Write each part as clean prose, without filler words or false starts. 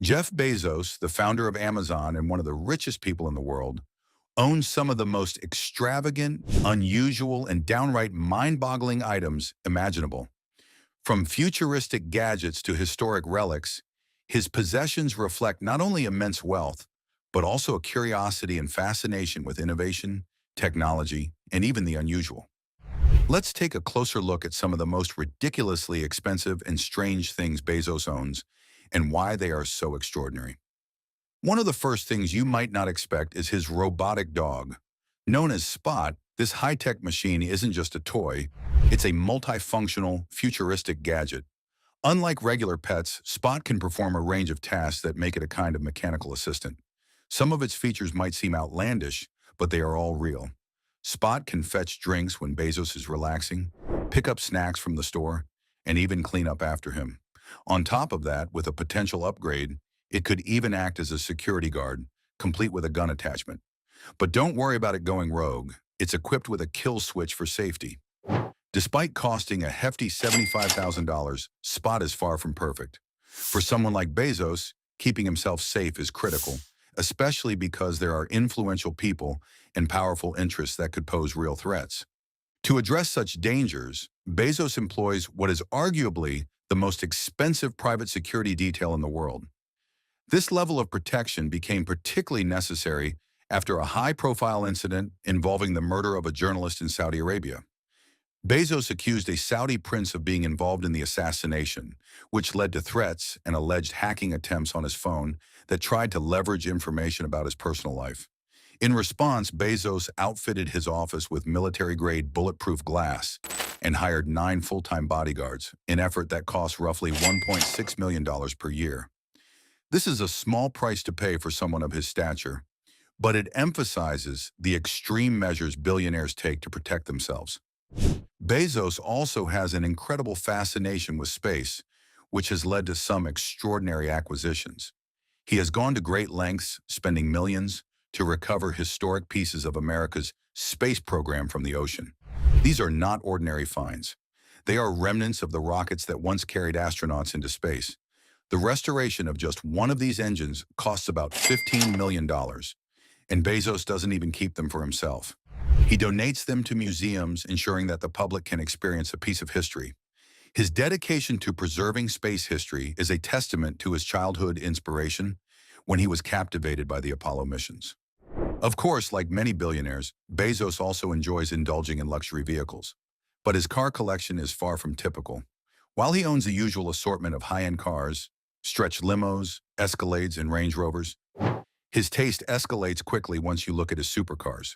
Jeff Bezos, the founder of Amazon and one of the richest people in the world, owns some of the most extravagant, unusual, and downright mind-boggling items imaginable. From futuristic gadgets to historic relics, his possessions reflect not only immense wealth, but also a curiosity and fascination with innovation, technology, and even the unusual. Let's take a closer look at some of the most ridiculously expensive and strange things Bezos owns and why they are so extraordinary. One of the first things you might not expect is his robotic dog. Known as Spot, this high-tech machine isn't just a toy, it's a multifunctional, futuristic gadget. Unlike regular pets, Spot can perform a range of tasks that make it a kind of mechanical assistant. Some of its features might seem outlandish, but they are all real. Spot can fetch drinks when Bezos is relaxing, pick up snacks from the store, and even clean up after him. On top of that, with a potential upgrade, it could even act as a security guard, complete with a gun attachment. But don't worry about it going rogue. It's equipped with a kill switch for safety. Despite costing a hefty $75,000, Spot is far from perfect. For someone like Bezos, keeping himself safe is critical, especially because there are influential people and powerful interests that could pose real threats. To address such dangers, Bezos employs what is arguably the most expensive private security detail in the world. This level of protection became particularly necessary after a high-profile incident involving the murder of a journalist in Saudi Arabia. Bezos accused a Saudi prince of being involved in the assassination, which led to threats and alleged hacking attempts on his phone that tried to leverage information about his personal life. In response, Bezos outfitted his office with military-grade bulletproof glass and hired 9 full-time bodyguards, an effort that cost roughly $1.6 million per year. This is a small price to pay for someone of his stature, but it emphasizes the extreme measures billionaires take to protect themselves. Bezos also has an incredible fascination with space, which has led to some extraordinary acquisitions. He has gone to great lengths, spending millions, to recover historic pieces of America's space program from the ocean. These are not ordinary finds. They are remnants of the rockets that once carried astronauts into space. The restoration of just one of these engines costs about $15 million, and Bezos doesn't even keep them for himself. He donates them to museums, ensuring that the public can experience a piece of history. His dedication to preserving space history is a testament to his childhood inspiration when he was captivated by the Apollo missions. Of course, like many billionaires, Bezos also enjoys indulging in luxury vehicles. But his car collection is far from typical. While he owns the usual assortment of high-end cars, stretch limos, Escalades, and Range Rovers, his taste escalates quickly once you look at his supercars.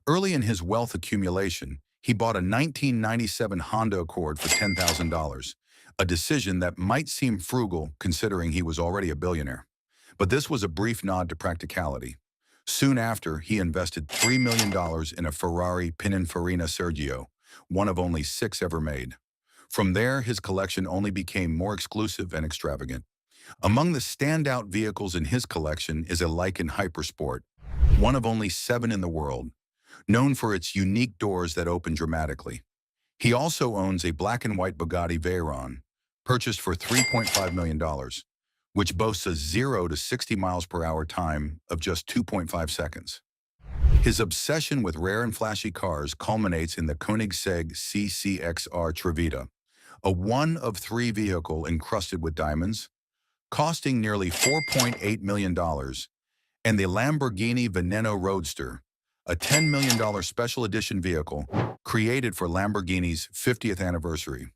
Early in his wealth accumulation, he bought a 1997 Honda Accord for $10,000, a decision that might seem frugal considering he was already a billionaire. But this was a brief nod to practicality. Soon after, he invested $3 million in a Ferrari Pininfarina Sergio, one of only 6 ever made. From there, his collection only became more exclusive and extravagant. Among the standout vehicles in his collection is a Lykan Hypersport, one of only 7 in the world, known for its unique doors that open dramatically. He also owns a black and white Bugatti Veyron, purchased for $3.5 million, which boasts a 0 to 60 miles per hour time of just 2.5 seconds. His obsession with rare and flashy cars culminates in the Koenigsegg CCXR Trevita, a one-of-3 vehicle encrusted with diamonds, costing nearly $4.8 million, and the Lamborghini Veneno Roadster, a $10 million special edition vehicle created for Lamborghini's 50th anniversary.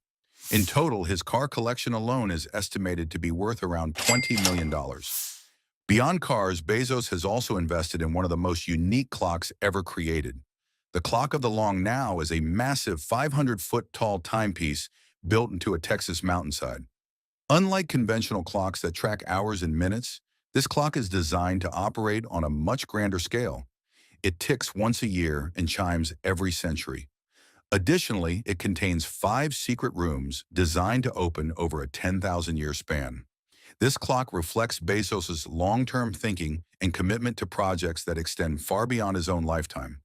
In total, his car collection alone is estimated to be worth around $20 million. Beyond cars, Bezos has also invested in one of the most unique clocks ever created. The Clock of the Long Now is a massive 500-foot-tall timepiece built into a Texas mountainside. Unlike conventional clocks that track hours and minutes, this clock is designed to operate on a much grander scale. It ticks once a year and chimes every century. Additionally, it contains 5 secret rooms designed to open over a 10,000-year span. This clock reflects Bezos's long-term thinking and commitment to projects that extend far beyond his own lifetime.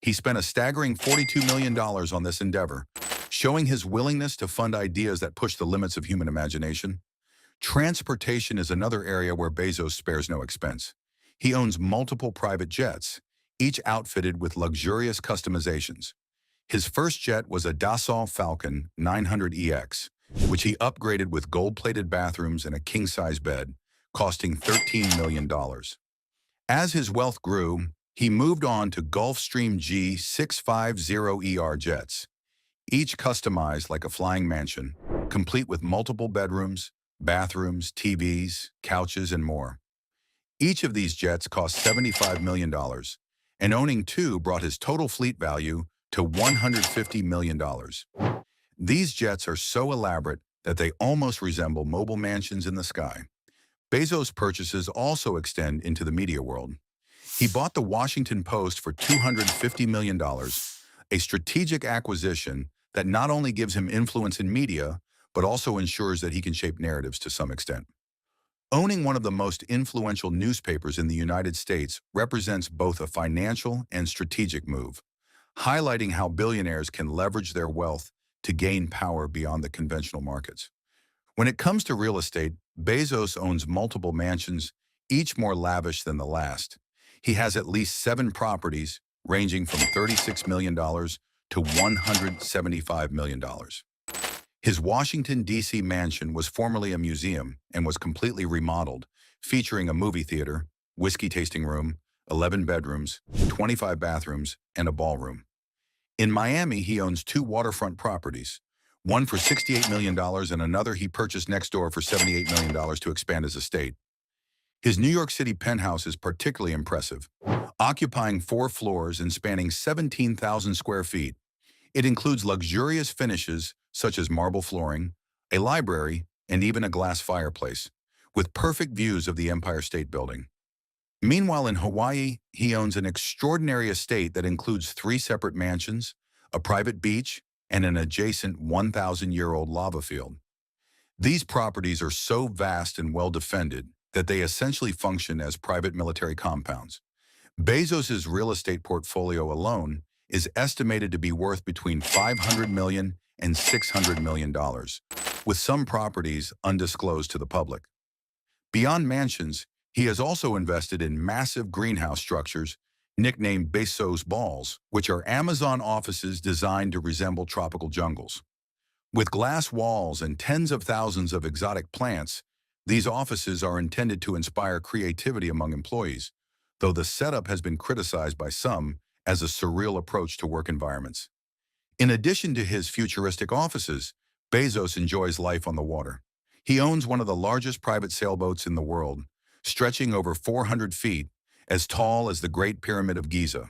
He spent a staggering $42 million on this endeavor, showing his willingness to fund ideas that push the limits of human imagination. Transportation is another area where Bezos spares no expense. He owns multiple private jets, each outfitted with luxurious customizations. His first jet was a Dassault Falcon 900EX, which he upgraded with gold-plated bathrooms and a king-size bed, costing $13 million. As his wealth grew, he moved on to Gulfstream G650ER jets, each customized like a flying mansion, complete with multiple bedrooms, bathrooms, TVs, couches, and more. Each of these jets cost $75 million, and owning two brought his total fleet value to $150 million. These jets are so elaborate that they almost resemble mobile mansions in the sky. Bezos' purchases also extend into the media world. He bought the Washington Post for $250 million, a strategic acquisition that not only gives him influence in media, but also ensures that he can shape narratives to some extent. Owning one of the most influential newspapers in the United States represents both a financial and strategic move, highlighting how billionaires can leverage their wealth to gain power beyond the conventional markets. When it comes to real estate, Bezos owns multiple mansions, each more lavish than the last. He has at least 7 properties, ranging from $36 million to $175 million. His Washington, D.C. mansion was formerly a museum and was completely remodeled, featuring a movie theater, whiskey tasting room, 11 bedrooms, 25 bathrooms, and a ballroom. In Miami, he owns 2 waterfront properties, one for $68 million and another he purchased next door for $78 million to expand his estate. His New York City penthouse is particularly impressive, occupying 4 floors and spanning 17,000 square feet. It includes luxurious finishes such as marble flooring, a library, and even a glass fireplace, with perfect views of the Empire State Building. Meanwhile, in Hawaii, he owns an extraordinary estate that includes 3 separate mansions, a private beach, and an adjacent 1,000-year-old lava field. These properties are so vast and well defended that they essentially function as private military compounds. Bezos's real estate portfolio alone is estimated to be worth between $500 million and $600 million, with some properties undisclosed to the public. Beyond mansions, he has also invested in massive greenhouse structures, nicknamed Bezos Balls, which are Amazon offices designed to resemble tropical jungles. With glass walls and tens of thousands of exotic plants, these offices are intended to inspire creativity among employees, though the setup has been criticized by some as a surreal approach to work environments. In addition to his futuristic offices, Bezos enjoys life on the water. He owns one of the largest private sailboats in the world, stretching over 400 feet, as tall as the Great Pyramid of Giza.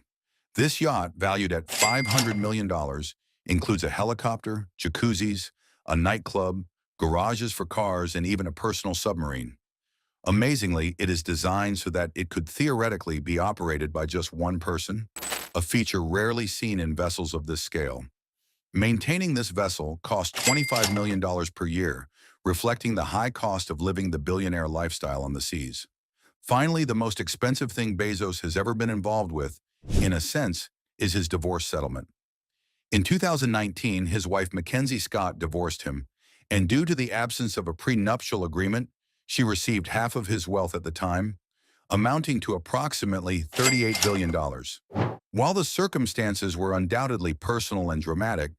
This yacht, valued at $500 million, includes a helicopter, jacuzzis, a nightclub, garages for cars, and even a personal submarine. Amazingly, it is designed so that it could theoretically be operated by just one person, a feature rarely seen in vessels of this scale. Maintaining this vessel costs $25 million per year, reflecting the high cost of living the billionaire lifestyle on the seas. Finally, the most expensive thing Bezos has ever been involved with, in a sense, is his divorce settlement. In 2019, his wife Mackenzie Scott divorced him, and due to the absence of a prenuptial agreement, she received half of his wealth at the time, amounting to approximately $38 billion. While the circumstances were undoubtedly personal and dramatic,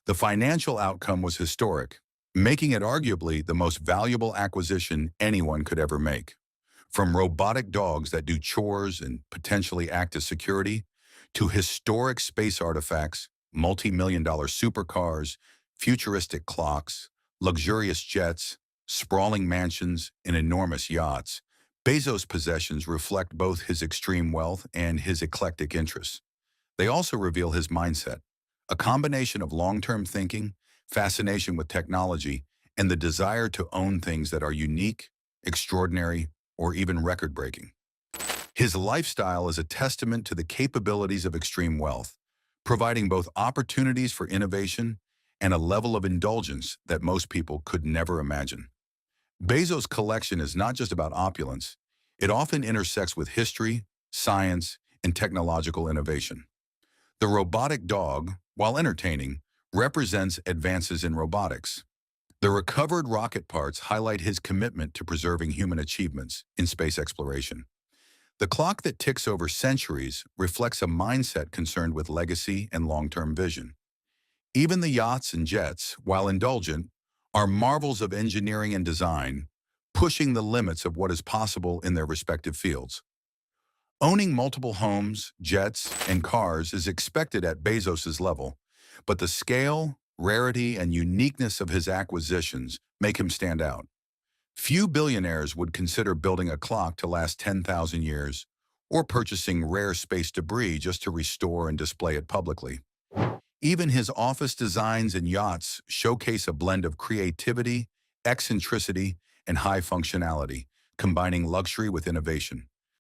the financial outcome was historic, making it arguably the most valuable acquisition anyone could ever make. From robotic dogs that do chores and potentially act as security, to historic space artifacts, multi-million-dollar supercars, futuristic clocks, luxurious jets, sprawling mansions, and enormous yachts, Bezos' possessions reflect both his extreme wealth and his eclectic interests. They also reveal his mindset, a combination of long-term thinking, fascination with technology, and the desire to own things that are unique, extraordinary, or even record-breaking. His lifestyle is a testament to the capabilities of extreme wealth, providing both opportunities for innovation and a level of indulgence that most people could never imagine. Bezos' collection is not just about opulence, it often intersects with history, science, and technological innovation. The robotic dog, while entertaining, represents advances in robotics. The recovered rocket parts highlight his commitment to preserving human achievements in space exploration. The clock that ticks over centuries reflects a mindset concerned with legacy and long-term vision. Even the yachts and jets, while indulgent, are marvels of engineering and design, pushing the limits of what is possible in their respective fields. Owning multiple homes, jets, and cars is expected at Bezos's level, but the scale, rarity, and uniqueness of his acquisitions make him stand out. Few billionaires would consider building a clock to last 10,000 years or purchasing rare space debris just to restore and display it publicly. Even his office designs and yachts showcase a blend of creativity, eccentricity, and high functionality, combining luxury with innovation.